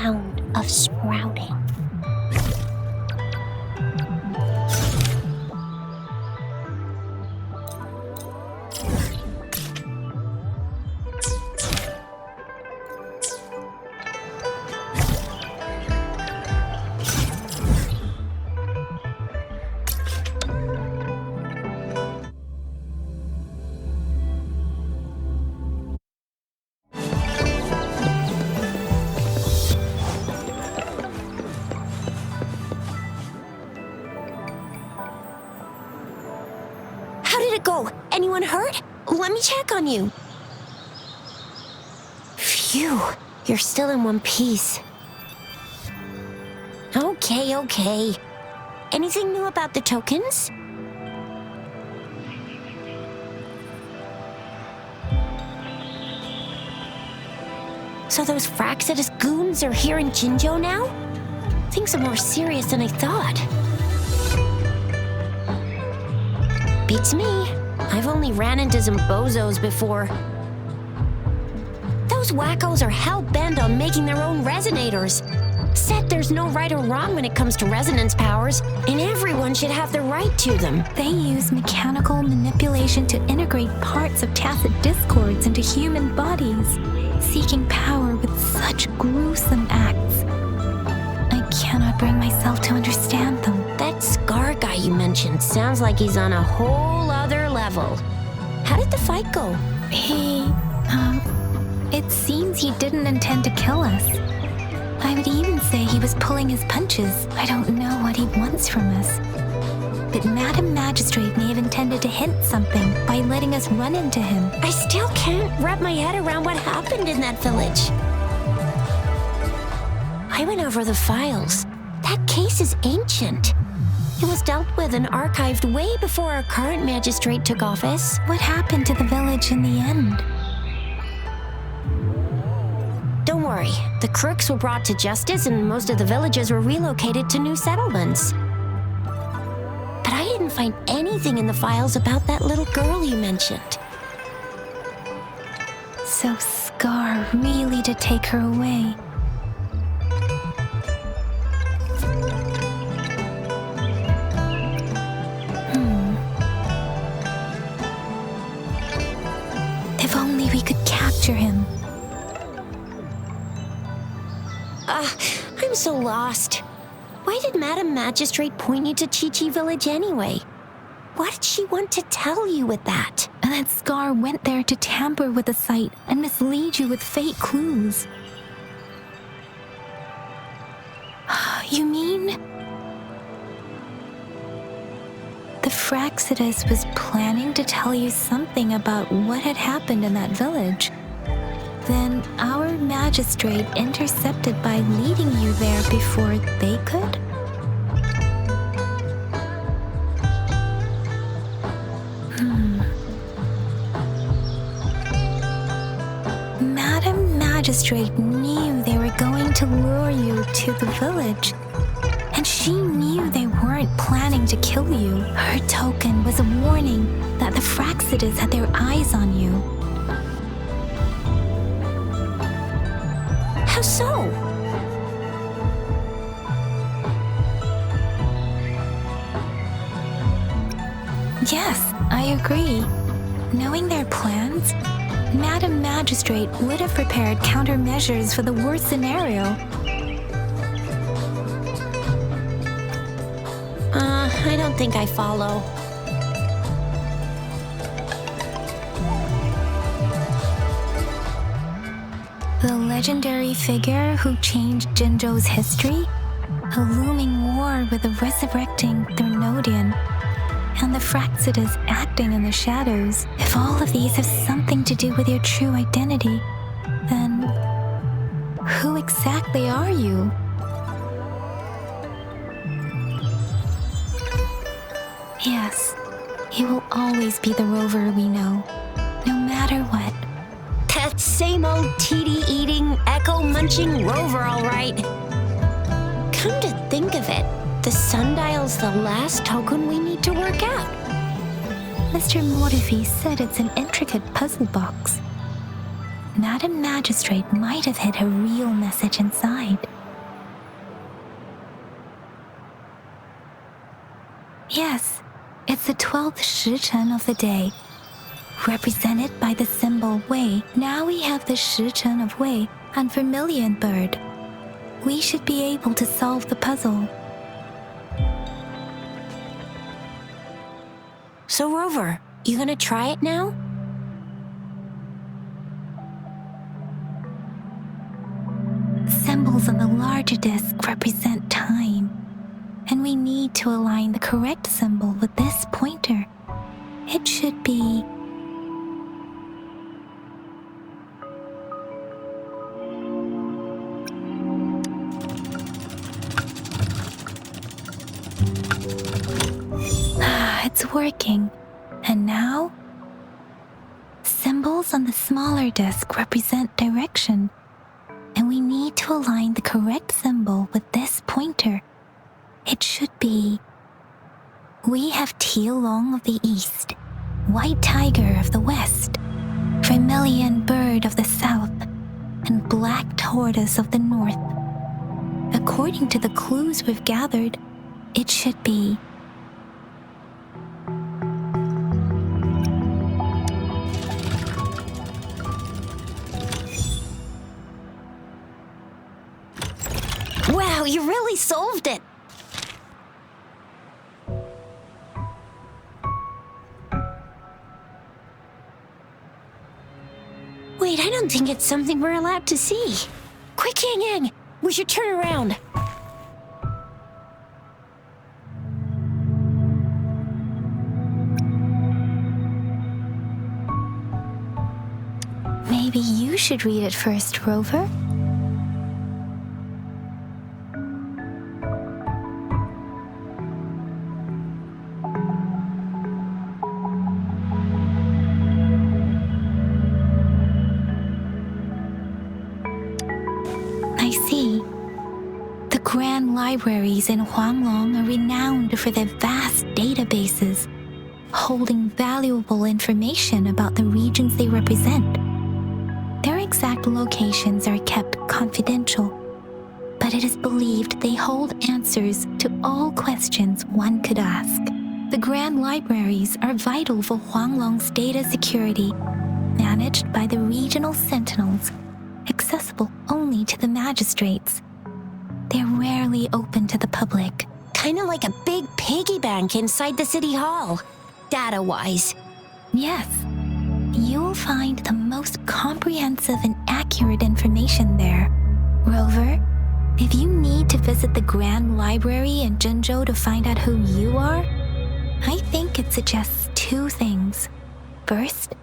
sound of sprouting. How did it go? Anyone hurt? Let me check on you. Phew, you're still in one piece. Okay. Anything new about the tokens? So those Fraxidus goons are here in Jinzhou now? Things are more serious than I thought. Beats me. I've only ran into some bozos before. Those wackos are hell-bent on making their own resonators. Said there's no right or wrong when it comes to resonance powers, and everyone should have the right to them. They use mechanical manipulation to integrate parts of tacit discords into human bodies, seeking power with such gruesome acts. I cannot bring myself to understand them. That Scar guy you mentioned sounds like he's on a whole other level. How did the fight go? It seems he didn't intend to kill us. I would even say he was pulling his punches. I don't know what he wants from us. But Madam Magistrate may have intended to hint something by letting us run into him. I still can't wrap my head around what happened in that village. I went over the files. That case is ancient. It was dealt with and archived way before our current magistrate took office. What happened to the village in the end? Don't worry, the crooks were brought to justice and most of the villagers were relocated to new settlements. But I didn't find anything in the files about that little girl you mentioned. So Scar really did take her away. If only we could capture him. I'm so lost. Why did Madam Magistrate point you to Chi-Chi Village anyway? What did she want to tell you with that? And that Scar went there to tamper with the site and mislead you with fake clues. You mean? The Fraxidus was planning to tell you something about what had happened in that village. Then our magistrate intercepted by leading you there before they could? Madam Magistrate knew they were going to lure you to the village. And she knew they weren't planning to kill you. Her token was a warning that the Fraxidus had their eyes on you. How so? Yes, I agree. Knowing their plans, Madam Magistrate would have prepared countermeasures for the worst scenario. I don't think I follow. The legendary figure who changed Jinzhou's history? A looming war with the resurrecting Thermodian, and the Fraxidus acting in the shadows. If all of these have something to do with your true identity, then who exactly are you? Yes, he will always be the rover we know, no matter what. That same old TD-eating, echo-munching rover, all right. Come to think of it, the sundial's the last token we need to work out. Mr. Mortifi said it's an intricate puzzle box. Madam Magistrate might have hid a real message inside. Yes, it's the 12th shichen of the day, represented by the symbol Wei. Now we have the shichen of Wei and vermilion bird. We should be able to solve the puzzle. So, Rover, you gonna try it now? Symbols on the larger disc represent time, and we need to align the correct symbol with this pointer. It should be it's working. And now? Symbols on the smaller disc represent direction, and we need to align the correct symbol with this pointer. It should be... We have Huanglong of the east, white tiger of the west, vermilion bird of the south, and black tortoise of the north. According to the clues we've gathered, it should be... Wow, you really solved it! Wait, I don't think it's something we're allowed to see. Quick, Yang Yang! We should turn around. Maybe you should read it first, Rover? I see. The grand libraries in Huanglong are renowned for their vast databases, holding valuable information about the regions they represent. Their exact locations are kept confidential, but it is believed they hold answers to all questions one could ask. The grand libraries are vital for Huanglong's data security, managed by the regional sentinels, accessible only to the magistrates. They're rarely open to the public. Kinda like a big piggy bank inside the city hall, data-wise. Yes, you'll find the most comprehensive and accurate information there. Rover, if you need to visit the Grand Library in Jinzhou to find out who you are, I think it suggests two things. First,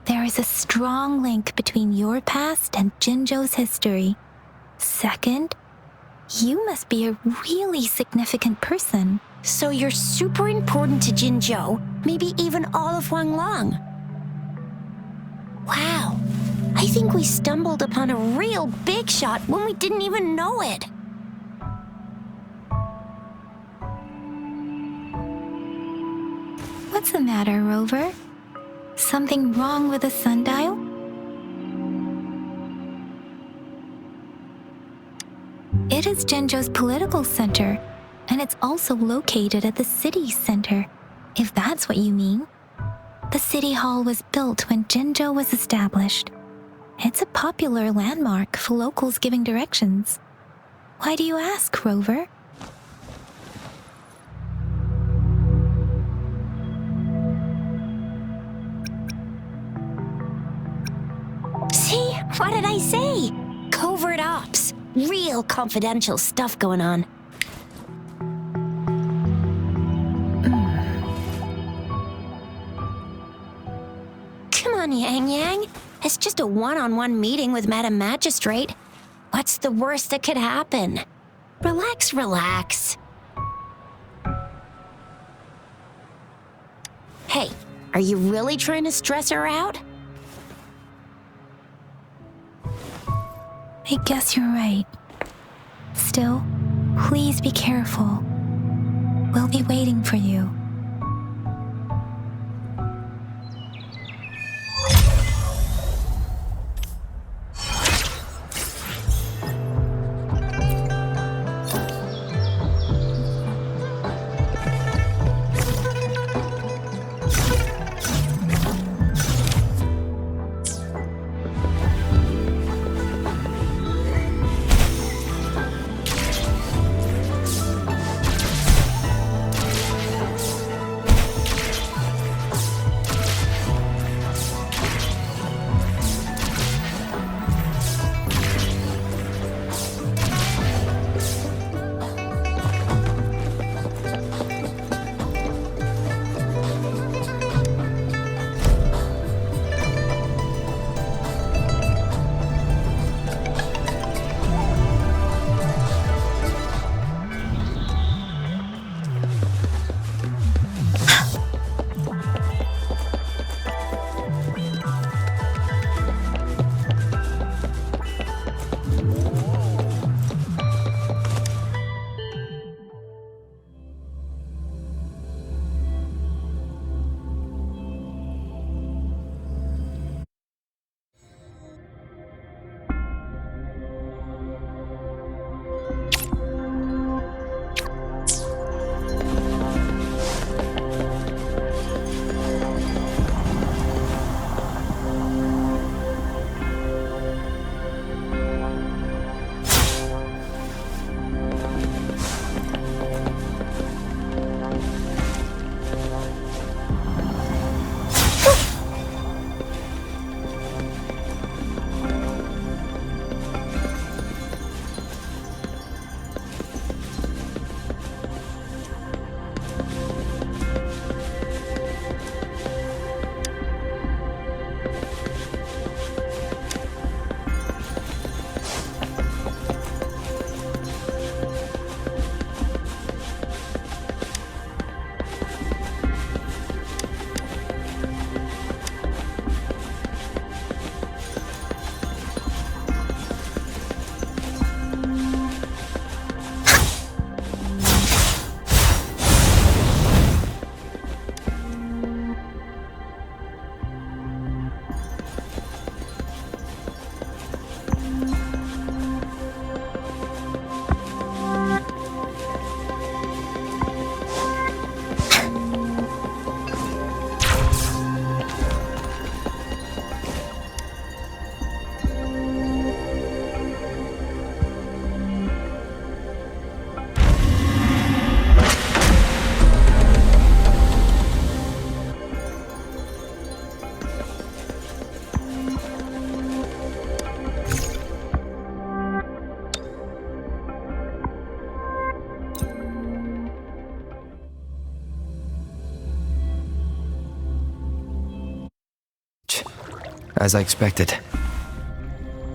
there is a strong link between your past and Jinzhou's history. Second, you must be a really significant person. So you're super important to Jinzhou, maybe even all of Huanglong. Wow, I think we stumbled upon a real big shot when we didn't even know it. What's the matter, Rover? Something wrong with the sundial? It is Jinzhou's political center, and it's also located at the city center, if that's what you mean. The city hall was built when Jinzhou was established. It's a popular landmark for locals giving directions. Why do you ask, Rover? See? What did I say? Covert ops. Real confidential stuff going on. Come on, Yang Yang. It's just a one-on-one meeting with Madam Magistrate. What's the worst that could happen? Relax, relax. Hey, are you really trying to stress her out? I guess you're right. Still, please be careful. We'll be waiting for you. As I expected.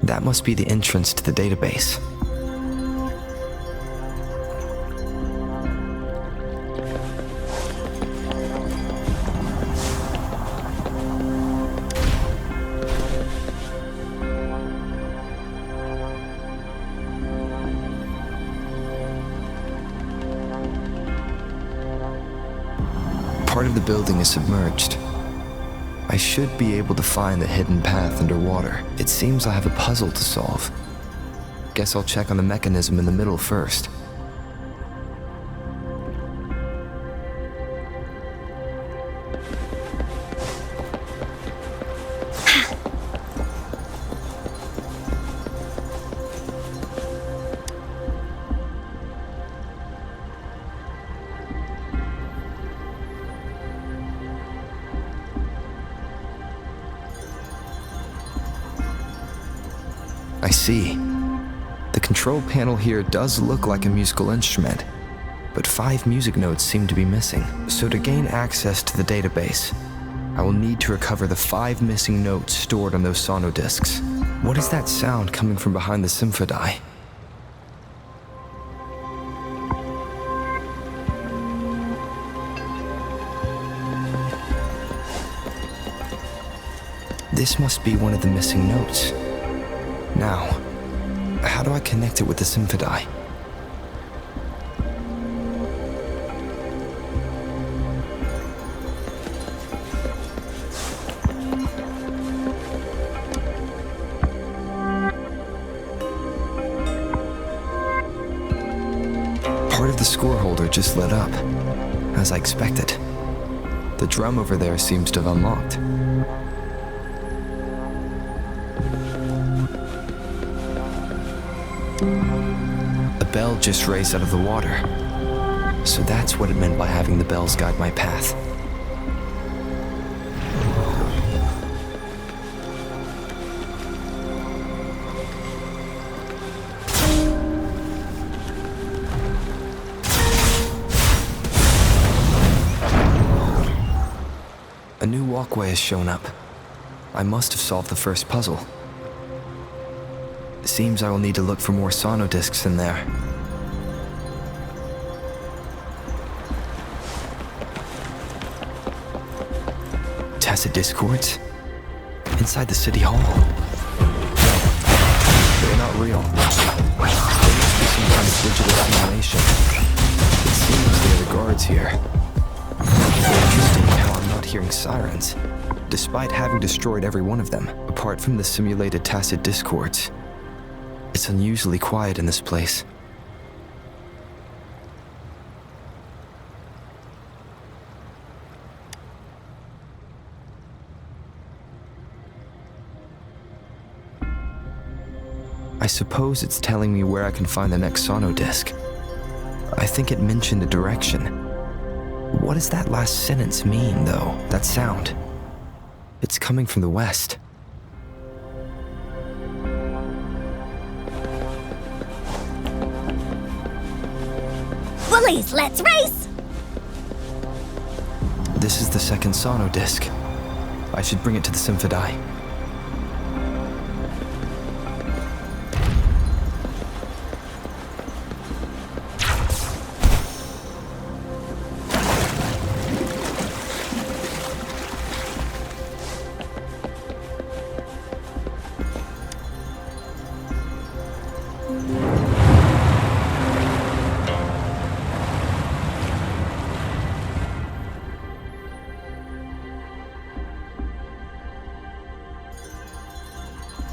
That must be the entrance to the database. Part of the building is submerged. I should be able to find the hidden path underwater. It seems I have a puzzle to solve. Guess I'll check on the mechanism in the middle first. I see. The control panel here does look like a musical instrument, but 5 music notes seem to be missing. So to gain access to the database, I will need to recover the 5 missing notes stored on those sonodiscs. What is that sound coming from behind the symphony? This must be one of the missing notes. Now, how do I connect it with the symphony? Part of the score holder just lit up, as I expected. The drum over there seems to have unlocked. A bell just raised out of the water. So that's what it meant by having the bells guide my path. A new walkway has shown up. I must have solved the first puzzle. Seems I will need to look for more sonodiscs in there. Tacit discords? Inside the city hall? They're not real. There must be some kind of digital simulation. It seems there are the guards here. Interesting how I'm not hearing sirens, despite having destroyed every one of them, apart from the simulated tacit discords. It's unusually quiet in this place. I suppose it's telling me where I can find the next sonodisc. I think it mentioned a direction. What does that last sentence mean, though? That sound. It's coming from the west. Bullies, let's race! This is the second sonodisc. I should bring it to the symphony.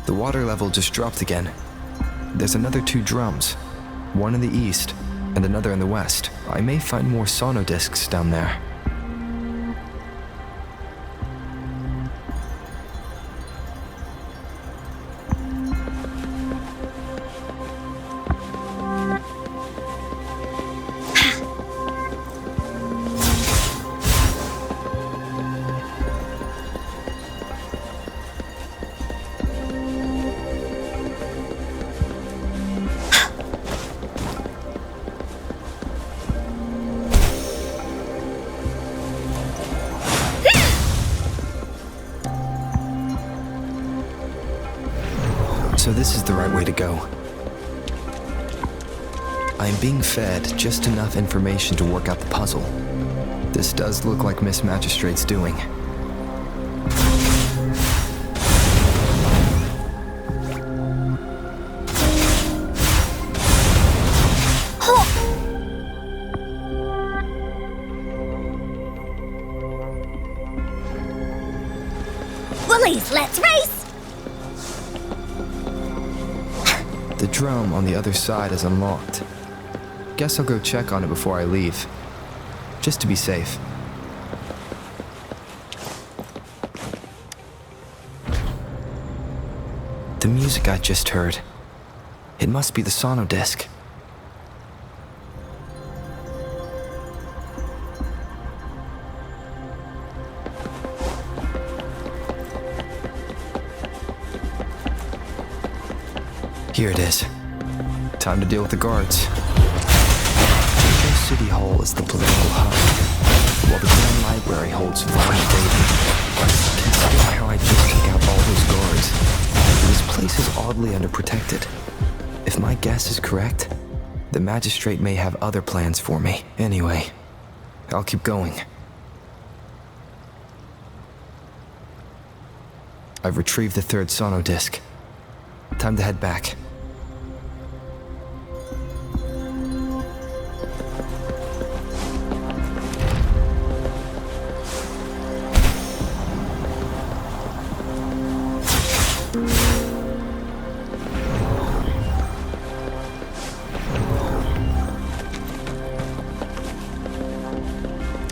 The water level just dropped again. There's another 2 drums, one in the east and another in the west. I may find more sonodiscs down there. So this is the right way to go. I am being fed just enough information to work out the puzzle. This does look like Miss Magistrate's doing. Woolies, let's race! The drum on the other side is unlocked. Guess I'll go check on it before I leave, just to be safe. The music I just heard, it must be the sonodisc. Here it is. Time to deal with the guards. City Hall is the political hub, while the Grand Library holds violent data. Consider how I just took out all those guards. This place is oddly underprotected. If my guess is correct, the magistrate may have other plans for me. Anyway, I'll keep going. I've retrieved the third sonodisc. Time to head back.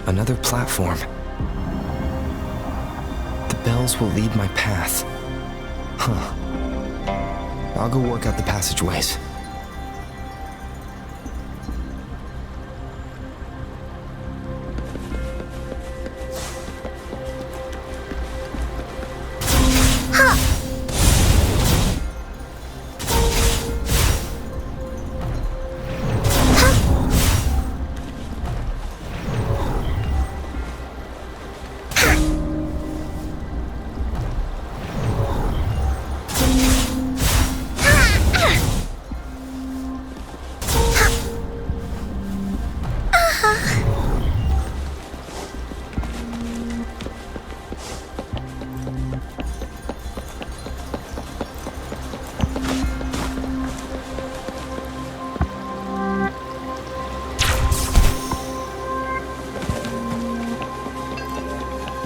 Another platform. The bells will lead my path. Huh. I'll go work out the passageways.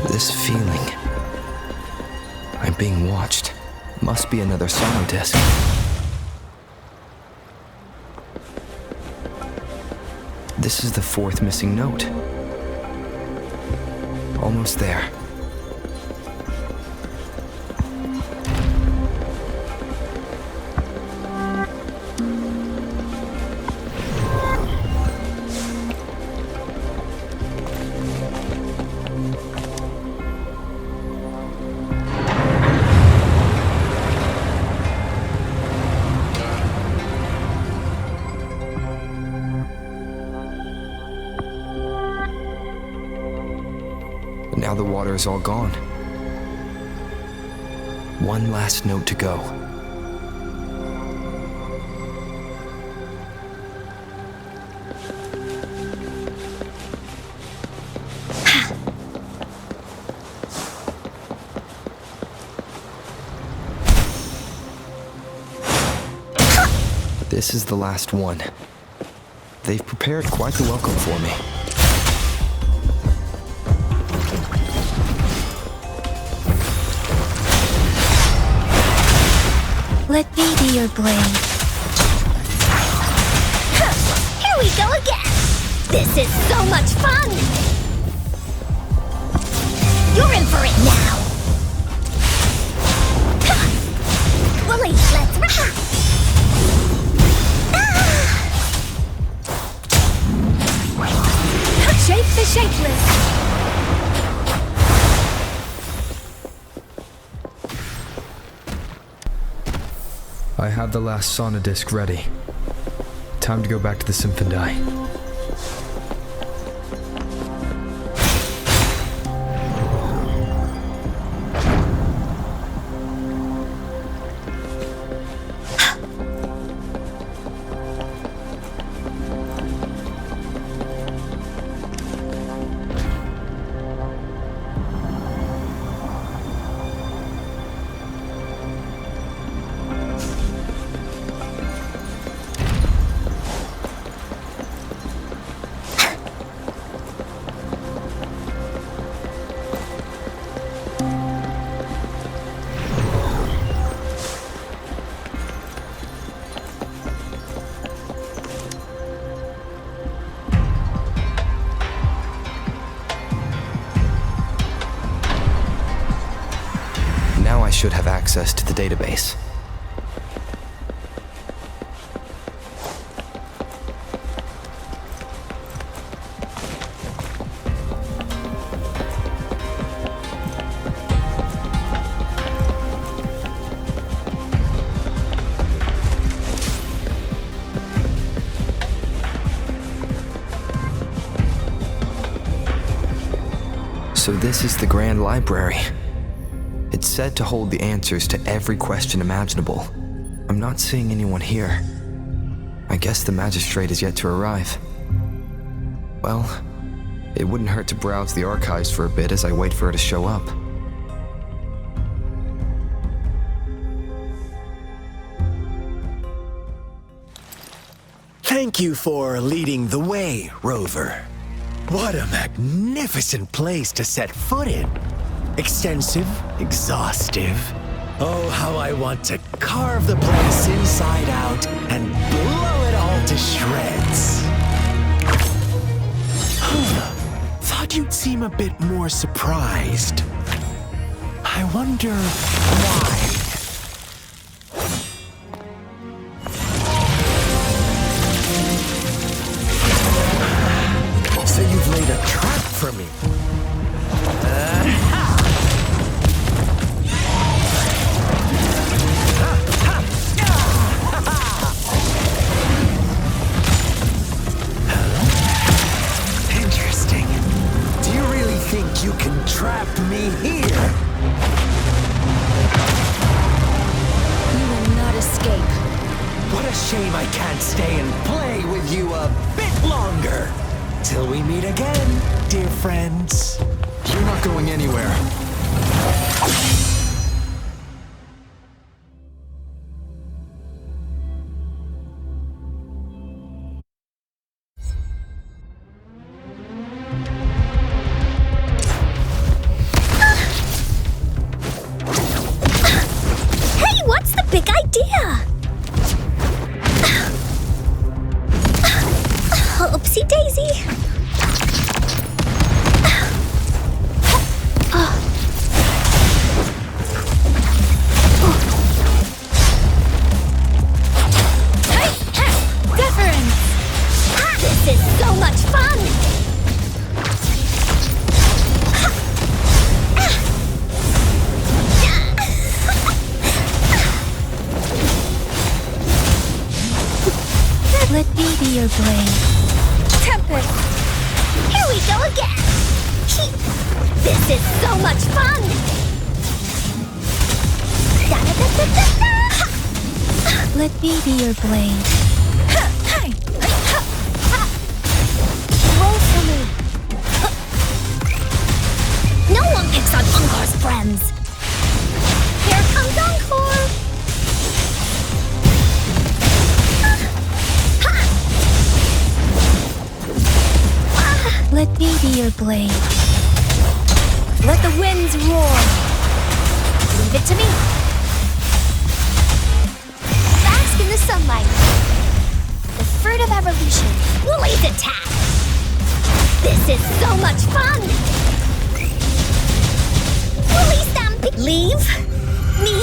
This feeling. I'm being watched. Must be another sonodisc. This is the fourth missing note. Almost there. Now the water is all gone. One last note to go. This is the last one. They've prepared quite the welcome for me. Let me be your blade. Here we go again! This is so much fun! You're in for it now! Woolies, let's rock! Shape the shapeless. I have the last sonodisc ready. Time to go back to the Symphony. should have access to the database. So this is the Grand Library. It's said to hold the answers to every question imaginable. I'm not seeing anyone here. I guess the magistrate is yet to arrive. Well, it wouldn't hurt to browse the archives for a bit as I wait for her to show up. Thank you for leading the way, Rover. What a magnificent place to set foot in. Extensive, exhaustive. Oh, how I want to carve the place inside out and blow it all to shreds. Thought you'd seem a bit more surprised. I wonder why. So you've laid a trap for me. Interesting. Do you really think you can trap me here? You will not escape. What a shame I can't stay and play with you a bit longer. Till we meet again, dear friends. You're not going anywhere. Hey, what's the big idea? Oopsie daisy. This is so much fun! Let me be your blade. Tempest! Here we go again! This is so much fun! Let me be your blade. Roll for me! No one picks on Encore's friends! Here comes Encore! Let me be your blade. Let the winds roar! Leave it to me! Bask in the sunlight! The fruit of evolution! Woolly's attack! This is so much fun! Woolly Stampede! Leave me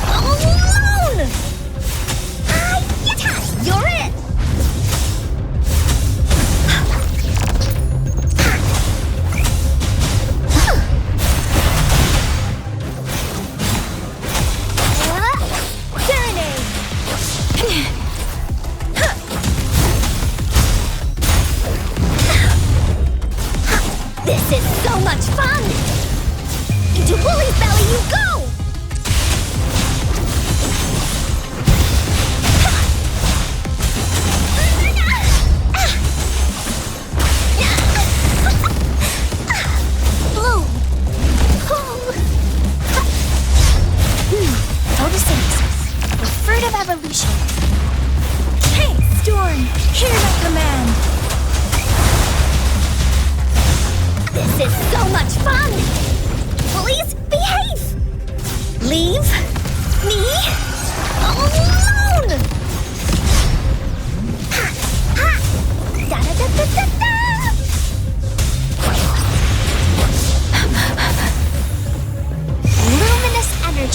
alone! You're it! This is so much fun! Into Woolly's belly you go! Bloom! Photosynthesis, the fruit of evolution. Hey, Storm! Hear my command! This is so much fun! Please behave! Leave me alone! Da-da-da-da-da-da! Luminous energy!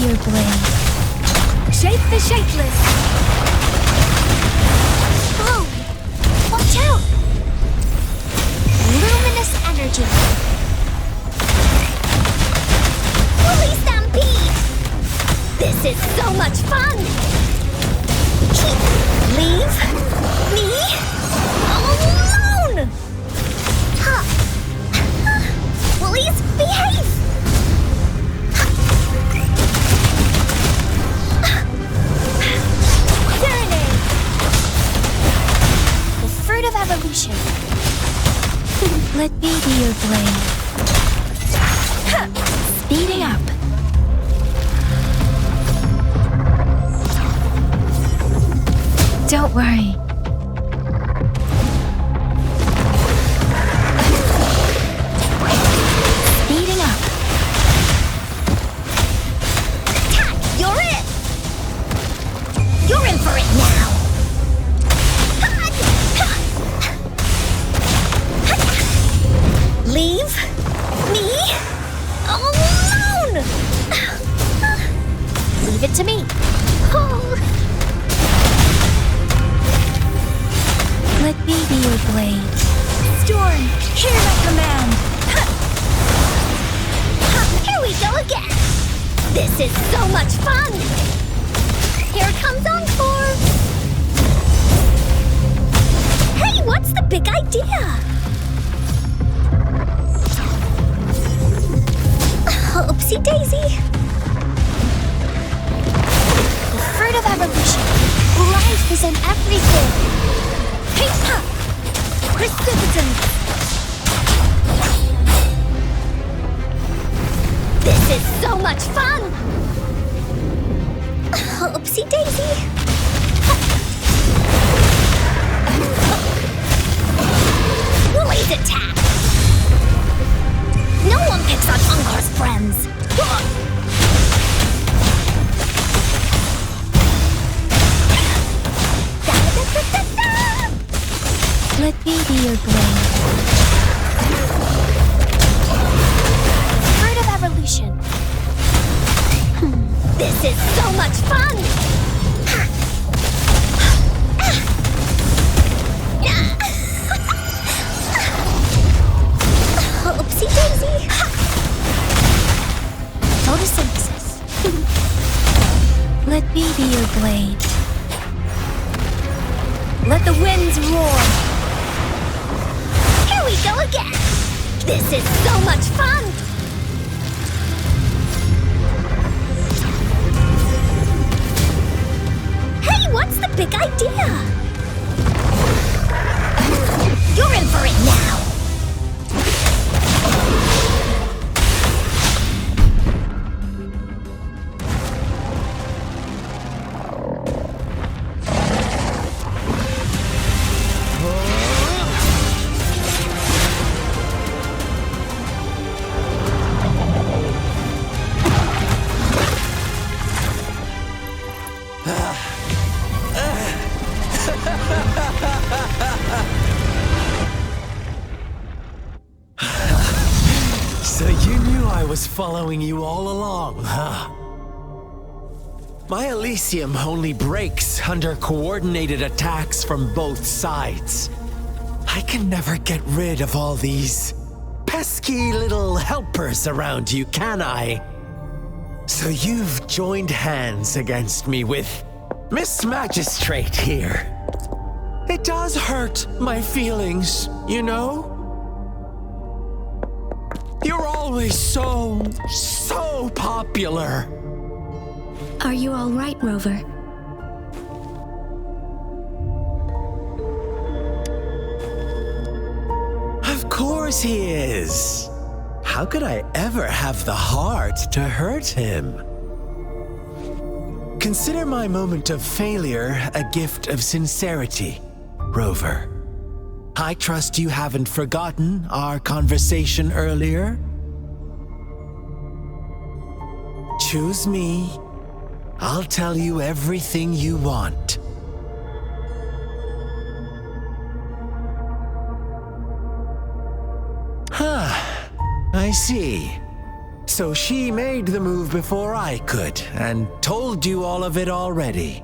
your blade. Shape the shapeless. Bloom. Watch out. Luminous energy. Woolly stampede. This is so much fun. Leave me alone. Huh. Woolies, behave. Serenade. The fruit of evolution. Let me be your blade. Speeding up. Don't worry. Speeding up. Attack! You're it! You're in for it now! Leave me alone! Leave it to me. Oh. Let me be your blade. Storm, hear my command. Here we go again! This is so much fun! Here comes Encore! Hey, what's the big idea? Oopsie daisy! The fruit of evolution. Life is in everything! Hey, ha! Precipitant! This is so much fun! Oopsie daisy! Woolly's attack! No one picks on Encore's friends! Let me be your blade. Fruit of evolution. This is so much fun! Oopsie daisy! Photosynthesis. Let me be your blade. Let the winds roar! Here we go again! This is so much fun! Hey, what's the big idea? You're in for it now! So you knew I was following you all along, huh? My Elysium only breaks under coordinated attacks from both sides. I can never get rid of all these pesky little helpers around you, can I? So you've joined hands against me with Miss Magistrate here. It does hurt my feelings, you know? You're always so popular. Are you all right, Rover? Of course he is. How could I ever have the heart to hurt him? Consider my moment of failure a gift of sincerity, Rover. I trust you haven't forgotten our conversation earlier. Choose me. I'll tell you everything you want. Huh. I see. So she made the move before I could, and told you all of it already.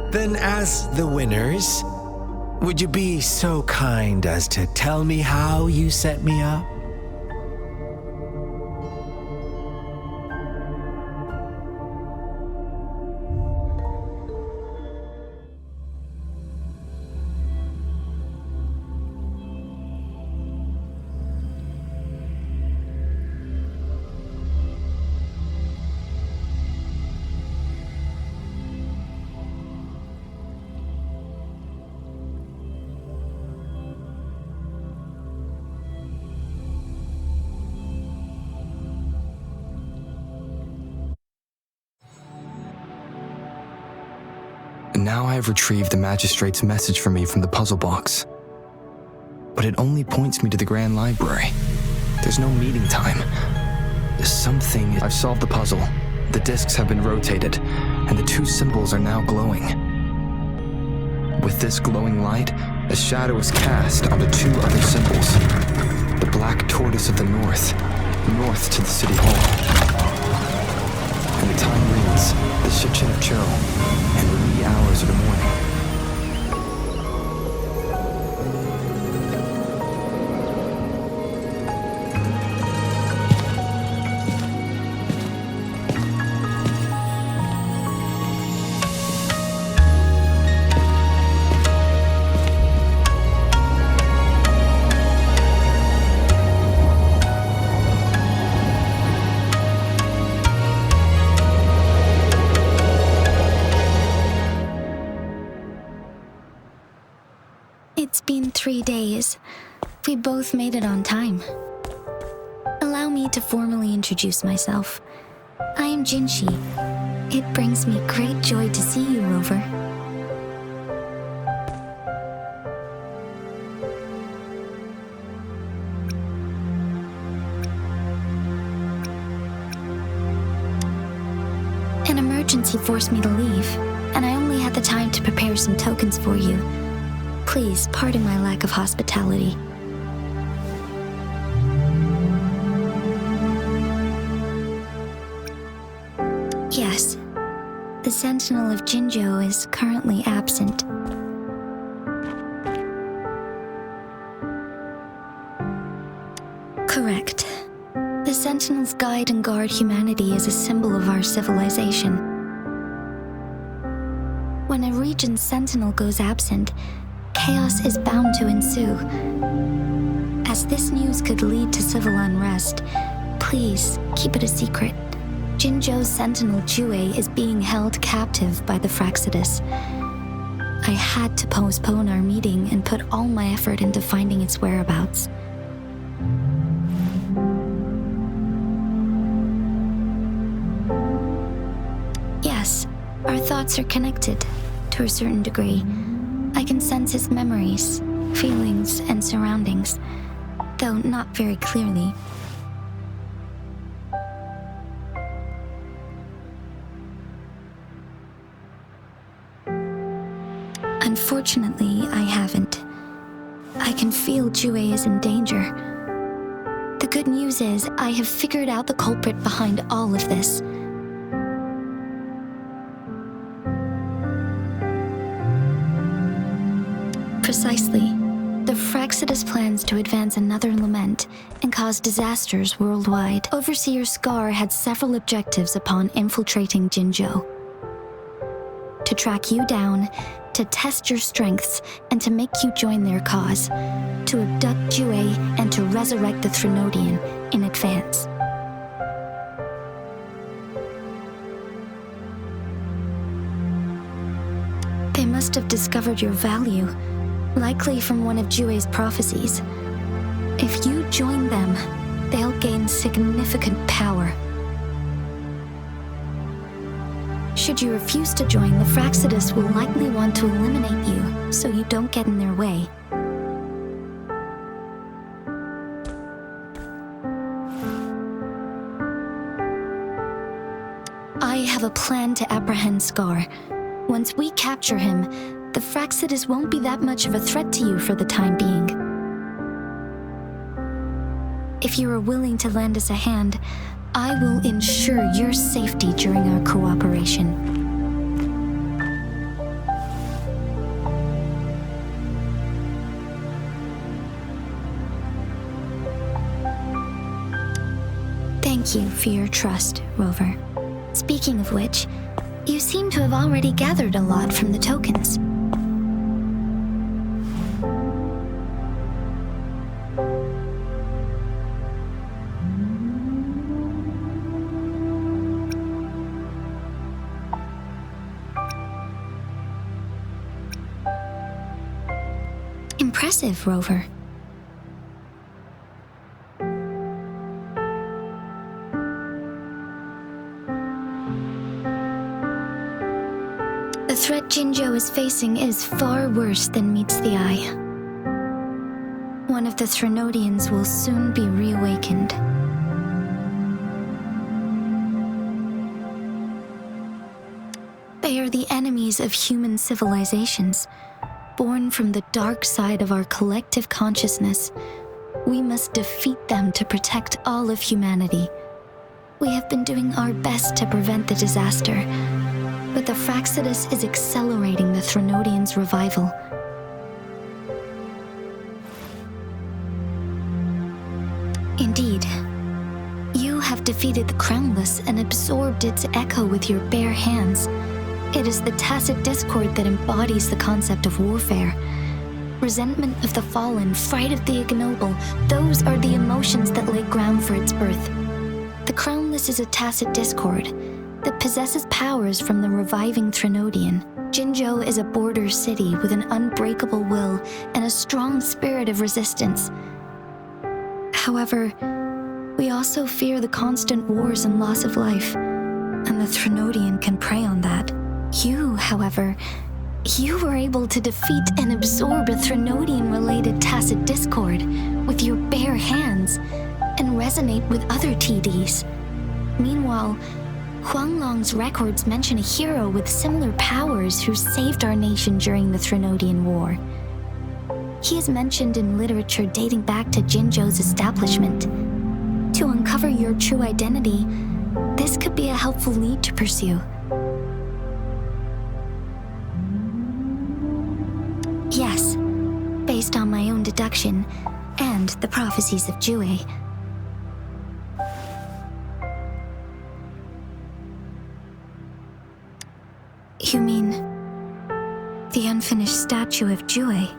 Then as the winners, would you be so kind as to tell me how you set me up? And now I have retrieved the magistrate's message for me from the puzzle box. But it only points me to the Grand Library. There's no meeting time. There's something... I've solved the puzzle. The discs have been rotated, and the two symbols are now glowing. With this glowing light, a shadow is cast onto two other symbols. The black tortoise of the north to the city hall. And the time reads the Shichen of Cho, and the wee hours of the morning. It's been 3 days. We both made it on time. Allow me to formally introduce myself. I am Jinshi. It brings me great joy to see you, Rover. An emergency forced me to leave, and I only had the time to prepare some tokens for you. Please pardon my lack of hospitality. Yes, the Sentinel of Jinzhou is currently absent. Correct. The Sentinels guide and guard humanity as a symbol of our civilization. When a region's Sentinel goes absent, chaos is bound to ensue. As this news could lead to civil unrest, please keep it a secret. Jinzhou's Sentinel Jue is being held captive by the Fraxidus. I had to postpone our meeting and put all my effort into finding its whereabouts. Yes, our thoughts are connected, to a certain degree. I can sense his memories, feelings, and surroundings, though not very clearly. Unfortunately, I haven't. I can feel Jue is in danger. The good news is, I have figured out the culprit behind all of this. Precisely. The Fraxidus plans to advance another lament and cause disasters worldwide. Overseer Scar had several objectives upon infiltrating Jinzhou. To track you down, to test your strengths, and to make you join their cause. To abduct Jue and to resurrect the Threnodian in advance. They must have discovered your value, likely from one of Jue's prophecies. If you join them, they'll gain significant power. Should you refuse to join, the Fraxidus will likely want to eliminate you, so you don't get in their way. I have a plan to apprehend Scar. Once we capture him, the Fraxidus won't be that much of a threat to you for the time being. if you are willing to lend us a hand, I will ensure your safety during our cooperation. Thank you for your trust, Rover. Speaking of which, you seem to have already gathered a lot from the tokens. Impressive, Rover. The threat Jinzhou is facing is far worse than meets the eye. One of the Threnodians will soon be reawakened. They are the enemies of human civilizations, born from the dark side of our collective consciousness. We must defeat them to protect all of humanity. We have been doing our best to prevent the disaster, but the Fraxidus is accelerating the Threnodians' revival. Indeed, you have defeated the Crownless and absorbed its echo with your bare hands. It is the tacit discord that embodies the concept of warfare. Resentment of the fallen, fright of the ignoble, those are the emotions that lay ground for its birth. The Crownless is a tacit discord that possesses powers from the reviving Threnodian. Jinzhou is a border city with an unbreakable will and a strong spirit of resistance. However, we also fear the constant wars and loss of life, and the Threnodian can prey on that. You, however, you were able to defeat and absorb a Threnodian-related tacit discord with your bare hands and resonate with other TDs. Meanwhile, Huanglong's records mention a hero with similar powers who saved our nation during the Threnodian War. He is mentioned in literature dating back to Jinzhou's establishment. To uncover your true identity, this could be a helpful lead to pursue. Yes, based on my own deduction and the prophecies of WuWa. You mean the unfinished statue of WuWa?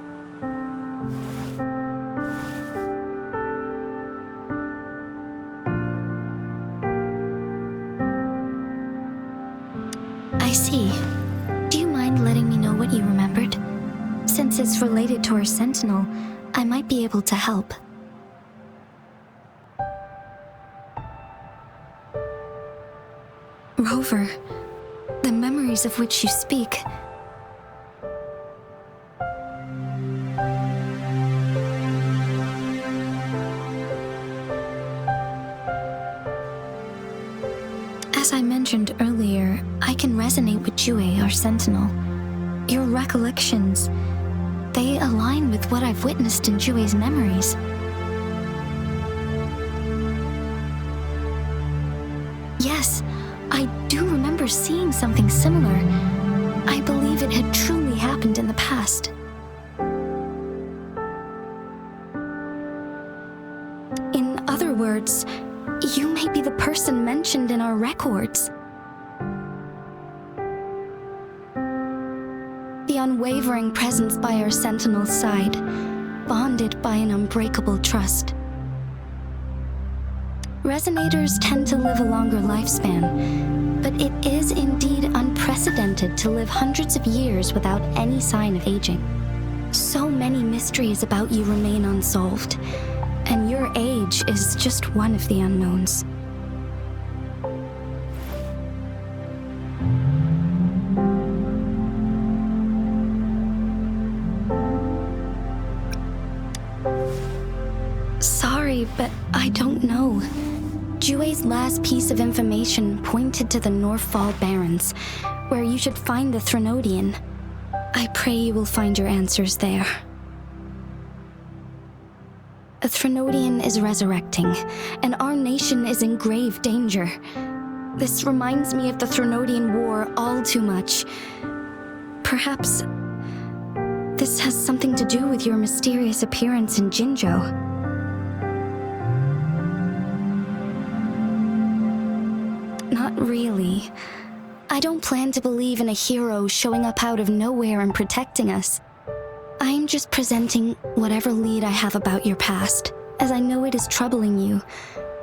I see. Do you mind letting me know what you remembered? Since it's related to our sentinel, I might be able to help. Rover, the memories of which you speak. As I mentioned earlier, I can resonate with WuWa, our sentinel. Your recollections, they align with what I've witnessed in WuWa's memories. Yes, I do remember seeing something similar. I believe it had truly happened in the past. In other words, you may be the person mentioned in our records. The unwavering presence by our sentinel's side, bonded by an unbreakable trust. Resonators tend to live a longer lifespan, but it is indeed unprecedented to live hundreds of years without any sign of aging. So many mysteries about you remain unsolved, and your age is just one of the unknowns. Sorry, but I don't know. WuWa's last piece of information pointed to the Northfall Barrens, where you should find the Threnodian. I pray you will find your answers there. The Threnodian is resurrecting, and our nation is in grave danger. This reminds me of the Threnodian War all too much. Perhaps this has something to do with your mysterious appearance in Jinzhou. Not really. I don't plan to believe in a hero showing up out of nowhere and protecting us. I'm just presenting whatever lead I have about your past, as I know it is troubling you.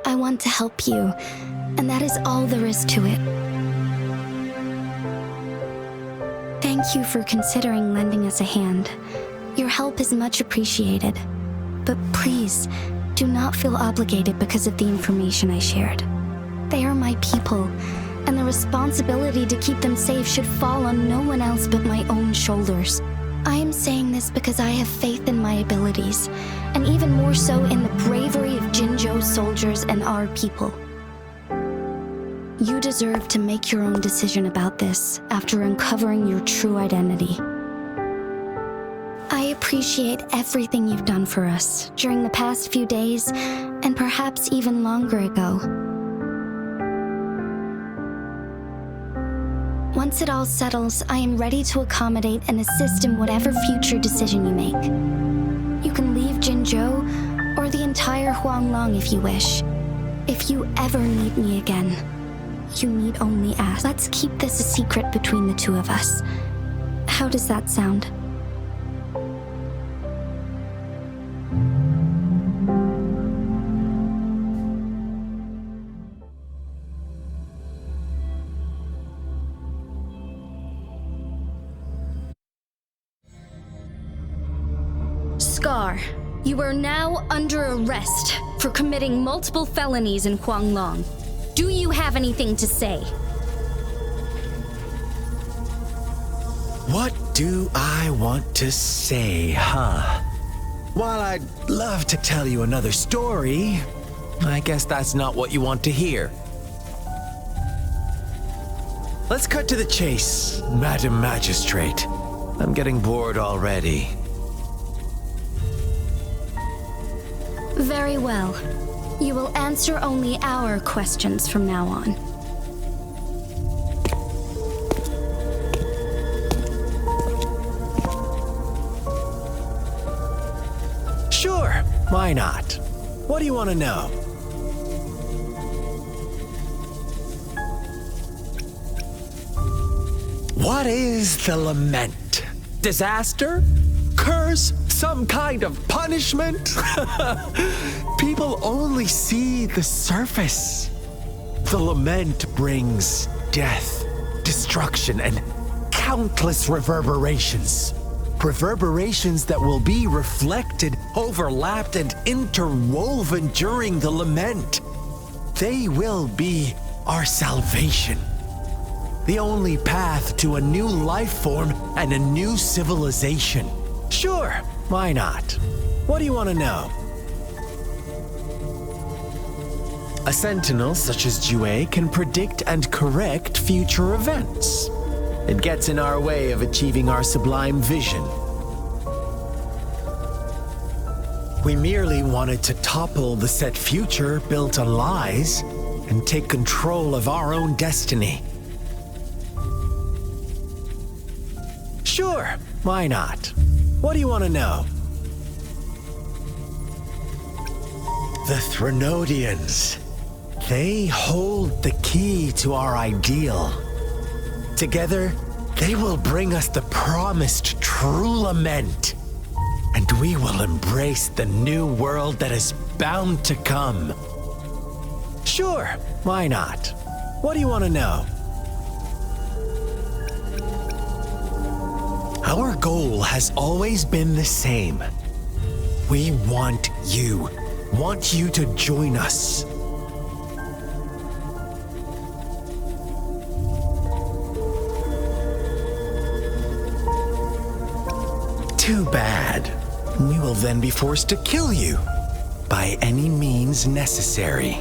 I want to help you, and that is all there is to it. Thank you for considering lending us a hand. Your help is much appreciated. But please, do not feel obligated because of the information I shared. They are my people, and the responsibility to keep them safe should fall on no one else but my own shoulders. I am saying this because I have faith in my abilities, and even more so in the bravery of Jinzhou's soldiers and our people. You deserve to make your own decision about this after uncovering your true identity. I appreciate everything you've done for us during the past few days, and perhaps even longer ago. Once it all settles, I am ready to accommodate and assist in whatever future decision you make. You can leave Jinzhou or the entire Huanglong if you wish. If you ever need me again, you need only ask. Let's keep this a secret between the two of us. How does that sound? Scar, you are now under arrest for committing multiple felonies in Huanglong. Do you have anything to say? What do I want to say, huh? While I'd love to tell you another story, I guess that's not what you want to hear. Let's cut to the chase, Madam Magistrate. I'm getting bored already. Very well. You will answer only our questions from now on. Sure, why not? What do you want to know? What is the lament? Disaster? Curse? Some kind of punishment? People only see the surface. The lament brings death, destruction, and countless reverberations. Reverberations that will be reflected, overlapped, and interwoven during the lament. They will be our salvation. The only path to a new life form and a new civilization. Sure, why not? What do you want to know? A sentinel such as WuWa can predict and correct future events. It gets in our way of achieving our sublime vision. We merely wanted to topple the set future built on lies and take control of our own destiny. Sure, why not? What do you want to know? The Threnodians. They hold the key to our ideal. Together, they will bring us the promised true lament. And we will embrace the new world that is bound to come. Sure, why not? What do you want to know? Our goal has always been the same. We want you to join us. Too bad. We will then be forced to kill you by any means necessary.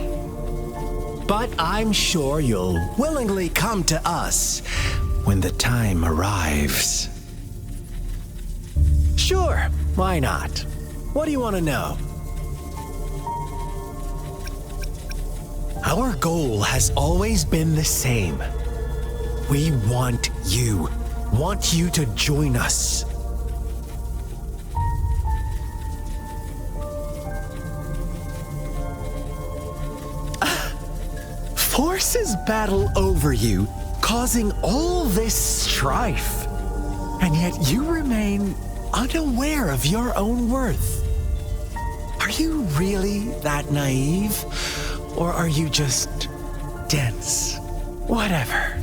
But I'm sure you'll willingly come to us when the time arrives. Sure, why not? What do you want to know? Our goal has always been the same. We want you to join us. Forces battle over you, causing all this strife. And yet you remain unaware of your own worth. Are you really that naive? Or are you just dense? Whatever.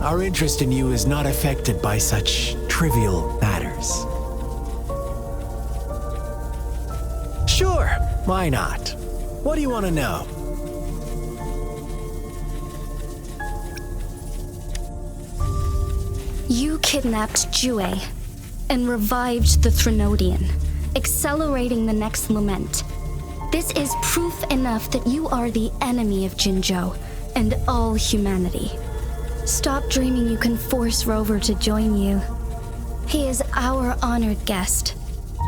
Our interest in you is not affected by such trivial matters. Sure, why not? What do you want to know? You kidnapped Jue and revived the Threnodian, accelerating the next lament. This is proof enough that you are the enemy of Jinzhou and all humanity. Stop dreaming you can force Rover to join you. He is our honored guest,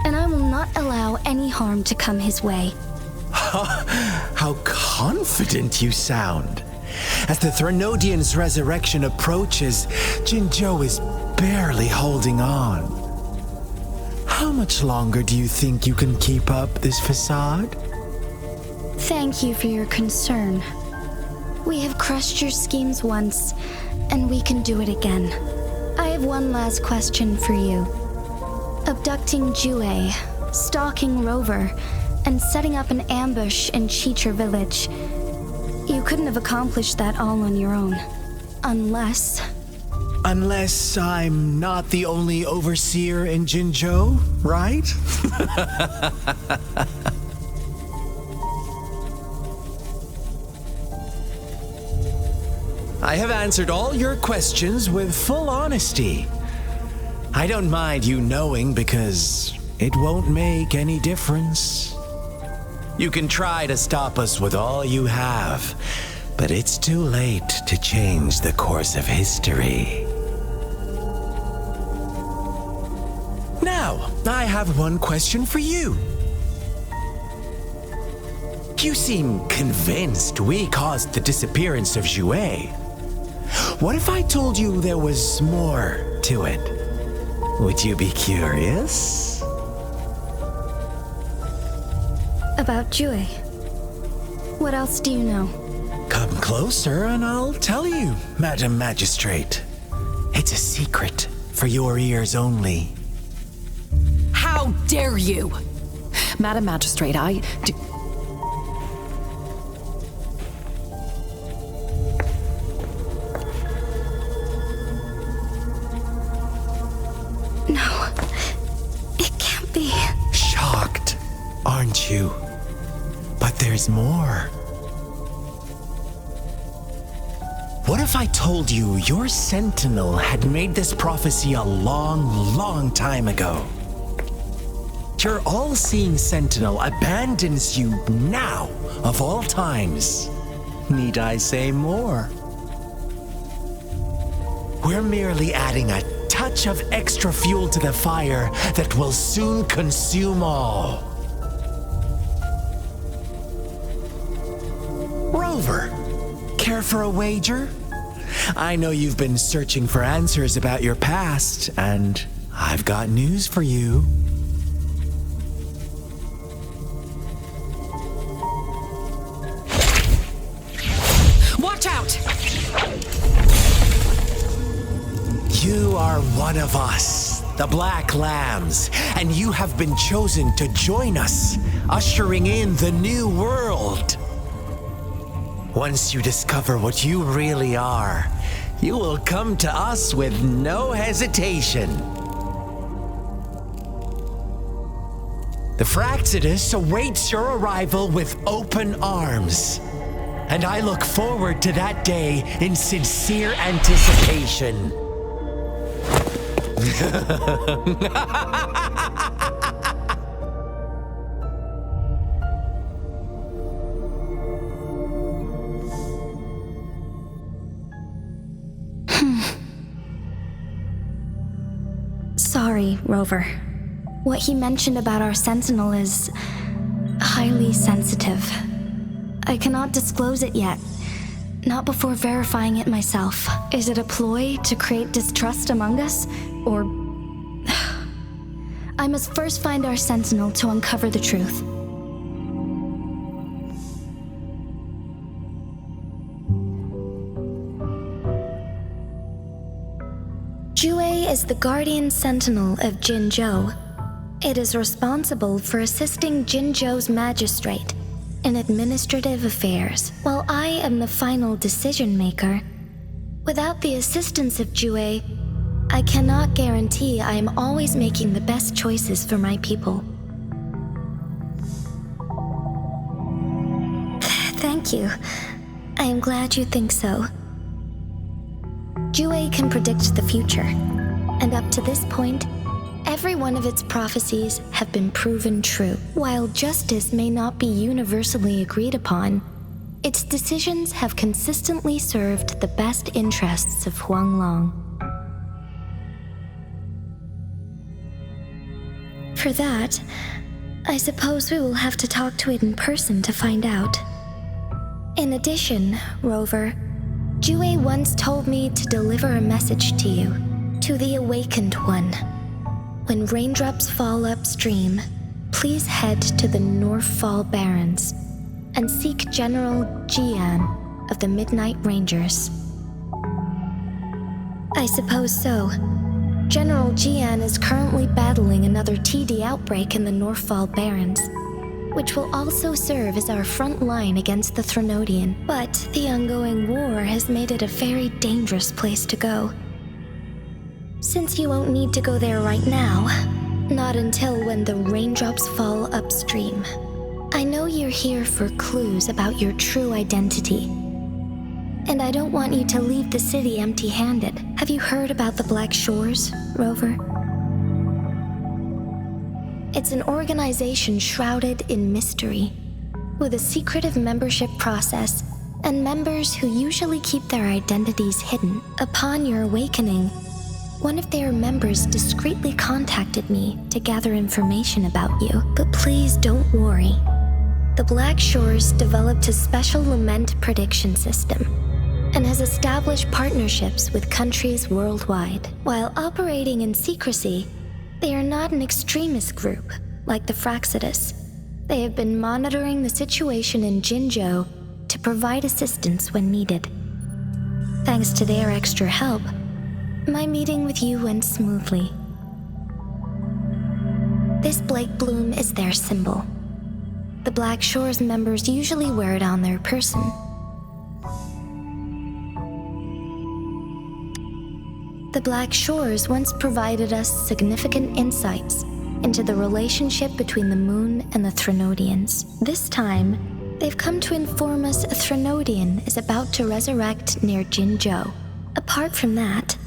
and I will not allow any harm to come his way. How confident you sound. As the Threnodian's resurrection approaches, Jinzhou is barely holding on. How much longer do you think you can keep up this facade? Thank you for your concern. We have crushed your schemes once, and we can do it again. I have one last question for you. Abducting Jue, stalking Rover, and setting up an ambush in Cheecher village. You couldn't have accomplished that all on your own. Unless I'm not the only overseer in Jinzhou, right? I have answered all your questions with full honesty. I don't mind you knowing because it won't make any difference. You can try to stop us with all you have, but it's too late to change the course of history. Now, I have one question for you. You seem convinced we caused the disappearance of Jue. What if I told you there was more to it? Would you be curious? about Jue. What else do you know? Come closer and I'll tell you, Madam Magistrate. It's a secret for your ears only. How dare you! Madam Magistrate, I do... No, it can't be. Shocked, aren't you? But there's more. What if I told you your sentinel had made this prophecy a long, long time ago? Your all-seeing sentinel abandons you now, of all times. Need I say more? We're merely adding a touch of extra fuel to the fire that will soon consume all. Rover, care for a wager? I know you've been searching for answers about your past, and I've got news for you. Watch out! You are one of us, the Black Lambs, and you have been chosen to join us, ushering in the new world. Once you discover what you really are, you will come to us with no hesitation. The Fraxidus awaits your arrival with open arms, and I look forward to that day in sincere anticipation. Sorry, Rover. What he mentioned about our sentinel is highly sensitive. I cannot disclose it yet. Not before verifying it myself. Is it a ploy to create distrust among us? Or... I must first find our sentinel to uncover the truth. WuWa is the guardian sentinel of Jinzhou. It is responsible for assisting Jinzhou's magistrate in administrative affairs, while I am the final decision maker. Without the assistance of WuWa, I cannot guarantee I am always making the best choices for my people. Thank you. I am glad you think so. WuWa can predict the future, and up to this point, every one of its prophecies have been proven true. While justice may not be universally agreed upon, its decisions have consistently served the best interests of Huanglong. For that, I suppose we will have to talk to it in person to find out. In addition, Rover, WuWa once told me to deliver a message to you, to the Awakened One. When raindrops fall upstream, please head to the Northfall Barrens and seek General Jian of the Midnight Rangers. I suppose so. General Jian is currently battling another TD outbreak in the Northfall Barrens, which will also serve as our front line against the Threnodian. But the ongoing war has made it a very dangerous place to go. Since you won't need to go there right now, not until when the raindrops fall upstream. I know you're here for clues about your true identity. And I don't want you to leave the city empty-handed. Have you heard about the Black Shores, Rover? It's an organization shrouded in mystery, with a secretive membership process and members who usually keep their identities hidden. Upon your awakening, one of their members discreetly contacted me to gather information about you. But please don't worry. The Black Shores developed a special lament prediction system and has established partnerships with countries worldwide. While operating in secrecy, they are not an extremist group like the Fraxidus. They have been monitoring the situation in Jinzhou to provide assistance when needed. Thanks to their extra help, my meeting with you went smoothly. This Blake Bloom is their symbol. The Black Shores members usually wear it on their person. The Black Shores once provided us significant insights into the relationship between the moon and the Threnodians. This time, they've come to inform us a Threnodian is about to resurrect near Jinzhou. Apart from that,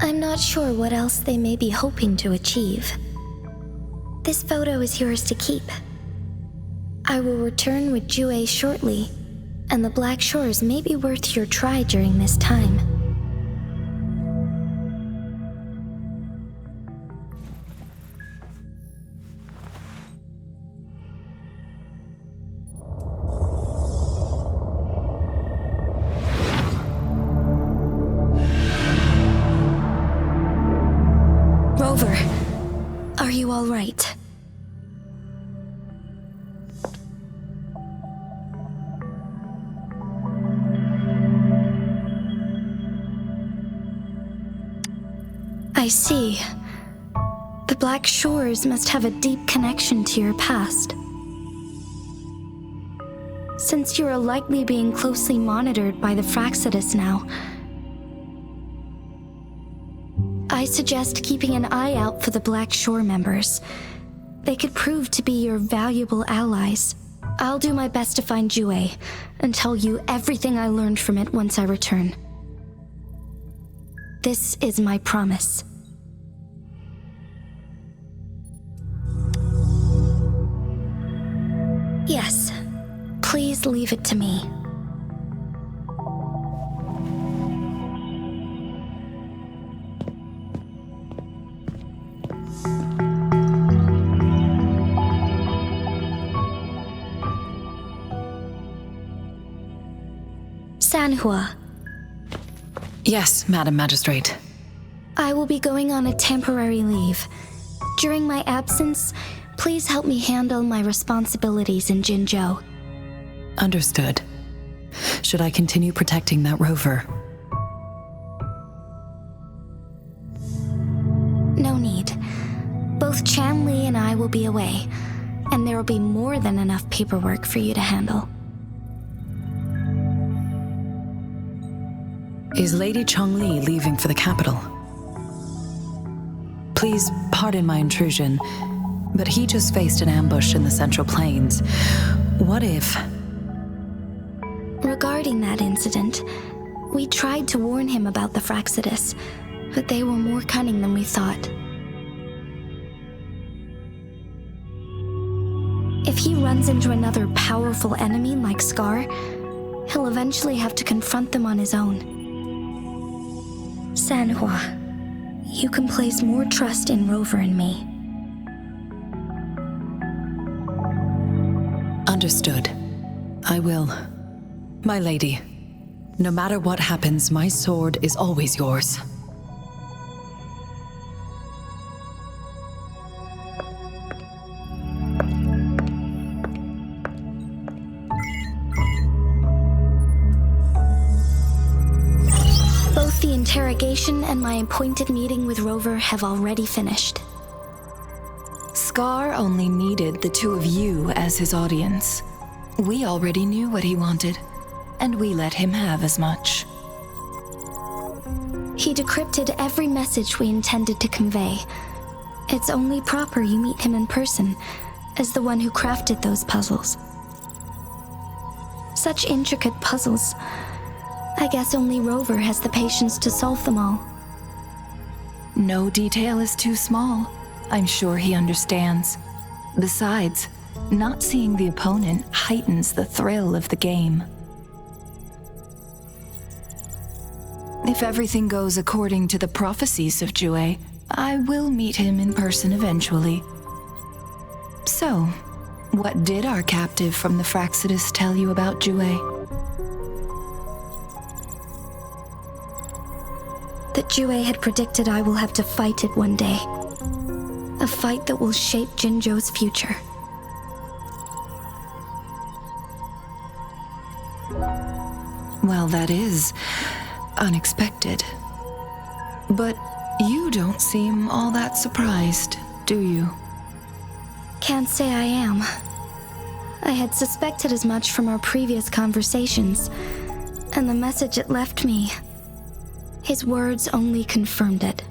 I'm not sure what else they may be hoping to achieve. This photo is yours to keep. I will return with WuWa shortly, and the Black Shores may be worth your try during this time. Rover, are you all right? I see. The Black Shores must have a deep connection to your past. Since you are likely being closely monitored by the Fraxidus now, I suggest keeping an eye out for the Black Shore members. They could prove to be your valuable allies. I'll do my best to find WuWa and tell you everything I learned from it once I return. This is my promise. Yes, please leave it to me. Sanhua, Yes, Madam Magistrate. I will be going on a temporary leave. During my absence, please help me handle my responsibilities in Jinzhou. Understood. Should I continue protecting that rover? No need. Both Chan Li and I will be away, and there will be more than enough paperwork for you to handle. Is Lady Chongli leaving for the capital? Please pardon my intrusion, but he just faced an ambush in the Central Plains. What if... Regarding that incident, we tried to warn him about the Fraxidus, but they were more cunning than we thought. If he runs into another powerful enemy like Scar, he'll eventually have to confront them on his own. Sanhua, you can place more trust in Rover and me. Understood. I will. My lady, no matter what happens, my sword is always yours. Both the interrogation and my appointed meeting with Rover have already finished. Scar only needed the two of you as his audience. We already knew what he wanted, and we let him have as much. He decrypted every message we intended to convey. It's only proper you meet him in person, as the one who crafted those puzzles. Such intricate puzzles. I guess only Rover has the patience to solve them all. No detail is too small. I'm sure he understands. Besides, not seeing the opponent heightens the thrill of the game. If everything goes according to the prophecies of Jue, I will meet him in person eventually. So, what did our captive from the Fraxidus tell you about Jue? That Jue had predicted I will have to fight it one day. A fight that will shape Jinzhou's future. Well, that is unexpected. But you don't seem all that surprised, do you? Can't say I am. I had suspected as much from our previous conversations, and the message it left me, his words only confirmed it.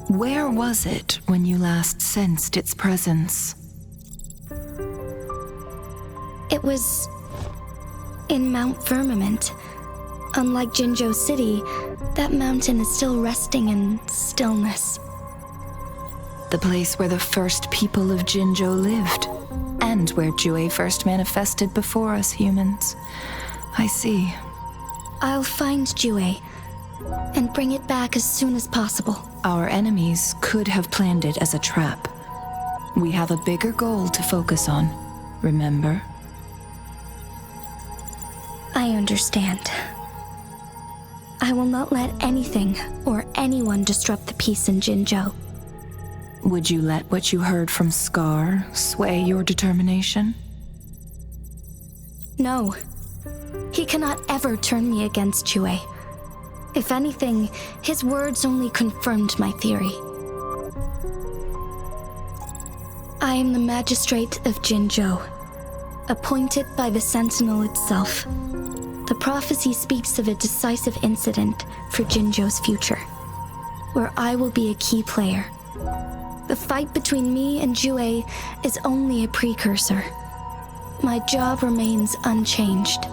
Where was it when you last sensed its presence? It was in Mount Firmament. Unlike Jinzhou City, that mountain is still resting in stillness. The place where the first people of Jinzhou lived, and where Jue first manifested before us humans. I see. I'll find Jue and bring it back as soon as possible. Our enemies could have planned it as a trap. We have a bigger goal to focus on, remember? I understand. I will not let anything or anyone disrupt the peace in Jinzhou. Would you let what you heard from Scar sway your determination? No. He cannot ever turn me against Jue. If anything, his words only confirmed my theory. I am the magistrate of Jinzhou, appointed by the Sentinel itself. The prophecy speaks of a decisive incident for Jinzhou's future, where I will be a key player. The fight between me and Jue is only a precursor. My job remains unchanged.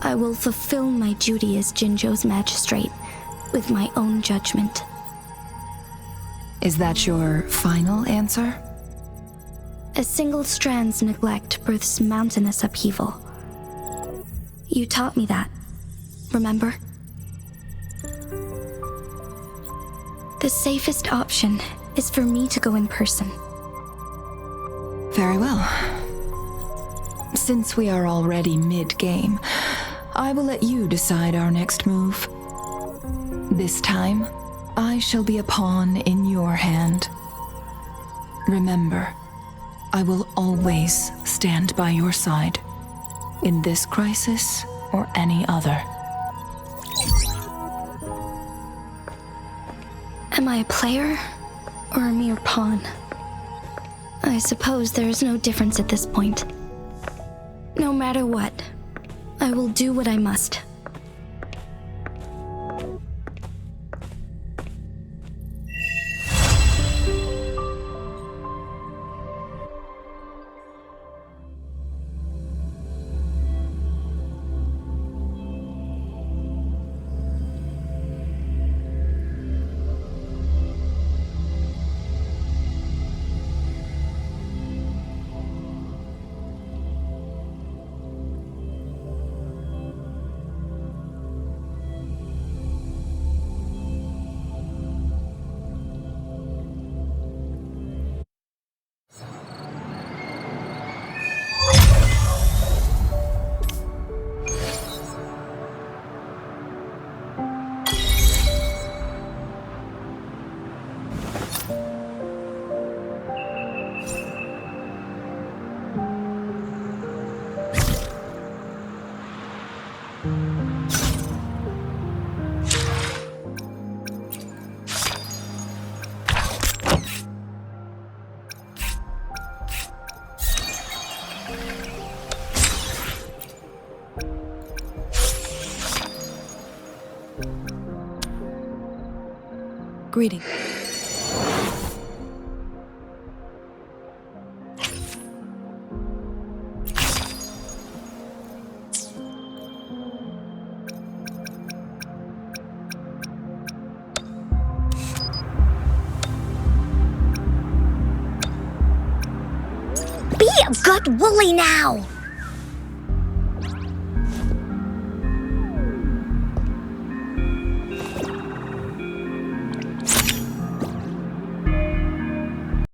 I will fulfill my duty as Jinzhou's magistrate with my own judgment. Is that your final answer? A single strand's neglect births mountainous upheaval. You taught me that, remember? The safest option is for me to go in person. Very well. Since we are already mid-game, I will let you decide our next move. This time, I shall be a pawn in your hand. Remember, I will always stand by your side, in this crisis or any other. Am I a player or a mere pawn? I suppose there is no difference at this point. No matter what, I will do what I must. Greeting. Be a good Wooly now!